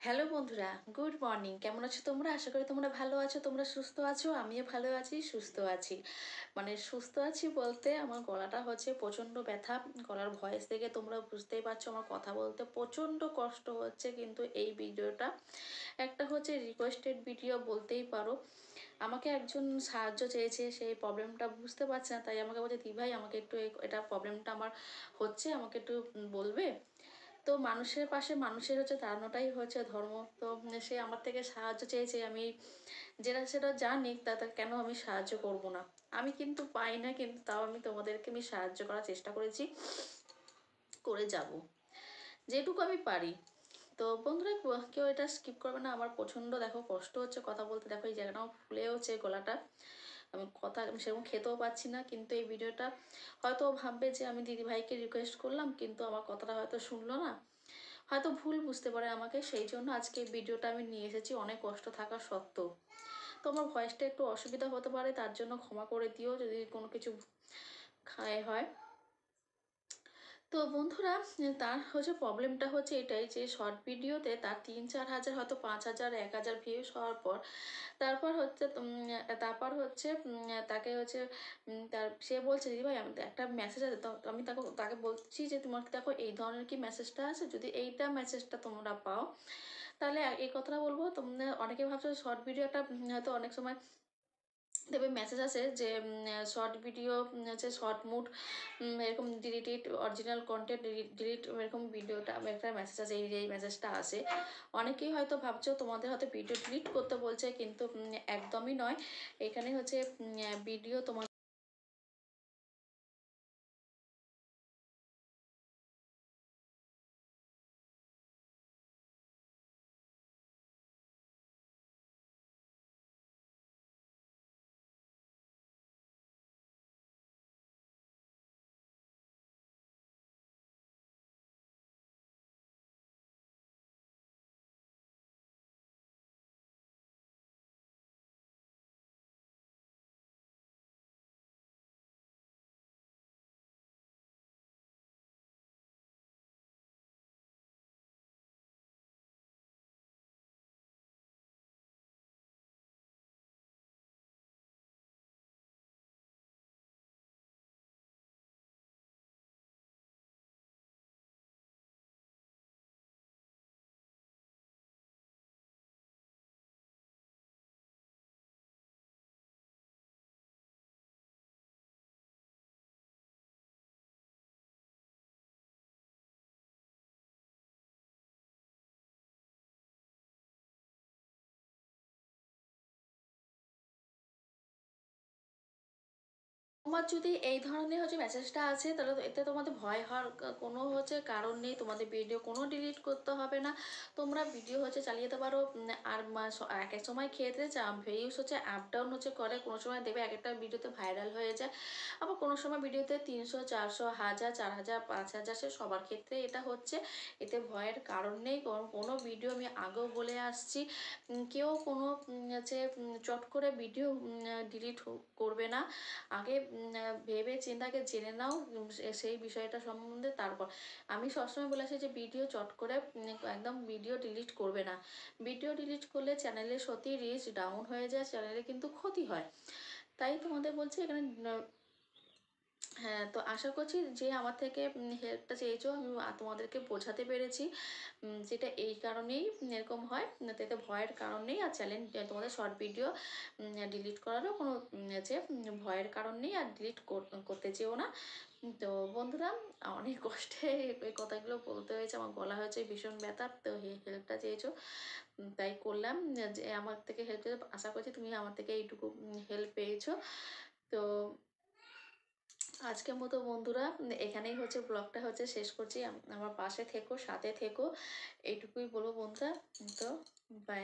Hello বন্ধুরা, good morning. কেমন আছো তোমরা? আশা করি তোমরা ভালো আছো, তোমরা সুস্থ আছো। আমিও ভালো আছি, সুস্থ আছি। মানে সুস্থ আছি বলতে আমার গলাটা হচ্ছে প্রচণ্ড ব্যথা। গলার ভয়েস থেকে তোমরা বুঝতেই পারছো আমার কথা বলতে প্রচণ্ড কষ্ট হচ্ছে। কিন্তু এই ভিডিওটা একটা হচ্ছে রিকোয়েস্টেড ভিডিও বলতেই পারো। আমাকে একজন সাহায্য চেয়েছে, সেই প্রবলেমটা বুঝতে পারছে না, তাই আমাকে বলছে দি ভাই আমাকে একটু এটা প্রবলেমটা আমার হচ্ছে, আমাকে একটু বলবে। তো মানুষের পাশে মানুষের হচ্ছে দাঁড়ানোটাই হচ্ছে ধর্ম। তো সে আমার থেকে সাহায্য চেয়েছে, আমি যেটা সেটা জানি তাতে কেন আমি সাহায্য করব না। আমি কিন্তু পাই না, কিন্তু তাও আমি তোমাদেরকে আমি সাহায্য করার চেষ্টা করেছি, করে যাব যেটুকু আমি পারি। তো বন্ধুরা কেউ এটা স্কিপ করবে না। আমার প্রচণ্ড দেখো কষ্ট হচ্ছে কথা বলতে, দেখো এই জায়গাটা আমার ফুলে হচ্ছে গলাটা। আমি সেরকম খেতেও পাচ্ছি না। কিন্তু এই ভিডিওটা হয়তো ও ভাববে যে আমি দিদিভাইকে রিকোয়েস্ট করলাম, কিন্তু আমার কথাটা হয়তো শুনলো না, হয়তো ভুল বুঝতে পারে আমাকে। সেই জন্য আজকে এই ভিডিওটা আমি নিয়ে এসেছি অনেক কষ্ট থাকা সত্ত্বেও। তো আমার ভয়েসটা একটু অসুবিধা হতে পারে, তার জন্য ক্ষমা করে দিও যদি কোনো কিছু খায় হয়। তো বন্ধুরা, তার হচ্ছে প্রবলেমটা হচ্ছে এটাই যে শর্ট ভিডিওতে তার 3-4 হাজার, হয়তো 5,000 1,000 ভিউজ হওয়ার পর তারপর হচ্ছে তাকে হচ্ছে তার সে বলছে দিদি ভাই আমি একটা মেসেজ আছে। তো আমি তাকে বলছি যে তোমার দেখো এই ধরনের কি মেসেজটা আছে, যদি এইটা মেসেজটা তোমরা পাও তাহলে এই কথাটা বলবো। তোমরা অনেকে ভাবছো শর্ট ভিডিও একটা হয়তো অনেক সময় দেবে মেসেজ আছে যে শর্ট ভিডিও হচ্ছে শর্ট মুড এরকম ডিলিটেড অরিজিনাল কন্টেন্ট ডিলিট এরকম ভিডিওটা একটা মেসেজ আছে, এই মেসেজটা আসে। অনেকেই হয়তো ভাবছো তোমাদের হয়তো ভিডিও ডিলিট করতে বলছে, কিন্তু একদমই নয়। এখানে হচ্ছে ভিডিও তোমার তোমার যদি এই ধরনের হচ্ছে মেসেজটা আছে, তাহলে তো এতে তোমাদের ভয় হওয়ার কোনো হচ্ছে কারণ নেই। তোমাদের ভিডিও কোনো ডিলিট করতে হবে না, তোমরা ভিডিও হচ্ছে চালিয়ে যেতে পারো। আর এক এক সময় ক্ষেত্রে ভিউজ হচ্ছে আপ ডাউন হচ্ছে করে, কোনো সময় দেবে এক একটা ভিডিওতে ভাইরাল হয়ে যায়, আবার কোনো সময় ভিডিওতে 300 400 1000 4000 5000, সে সবার ক্ষেত্রে এটা হচ্ছে। এতে ভয়ের কারণ নেই। কোনো ভিডিও আমি আগেও বলে আসছি, কেউ কোনো হচ্ছে চট করে ভিডিও ডিলিট করবে না। আগে ভেবে চিন্তাকে জেনে নাও সেই বিষয়টা সম্বন্ধে। তারপর আমি সবসময় বলে আসি যে ভিডিও চট করে একদম ভিডিও ডিলিট করবে না। ভিডিও ডিলিট করলে চ্যানেলে সত্যি রিচ ডাউন হয়ে যায়, চ্যানেলে কিন্তু ক্ষতি হয়। তাই তোমাদের বলছি এখানে হ্যাঁ। তো আশা করছি যে আমার থেকে হেল্পটা চেয়েছো, আমি তোমাদেরকে বোঝাতে পেরেছি যেটা এই কারণেই এরকম হয়। এতে ভয়ের কারণ নেই। আর চ্যালেঞ্জ তোমাদের শর্ট ভিডিও ডিলিট করারও কোনো যে ভয়ের কারণ নেই, আর ডিলিট করতে চেও না। তো বন্ধুরা, অনেক কষ্টে এই কথাগুলো বলতে হয়েছে, আমার গলা হয়েছে ভীষণ ব্যথা। তো হেল্পটা চেয়েছো তাই করলাম। যে আমার থেকে হেল্প চেয়েছো, আশা করছি তুমি আমার থেকে এইটুকু হেল্প পেয়েছো। তো আজকের মতো বন্ধুরা এখানেই হচ্ছে ব্লগটা হচ্ছে শেষ করছি। আমার পাশে থেকো, সাথে থেকো, এইটুকুই বলবো বন্ধুরা। তো বাই।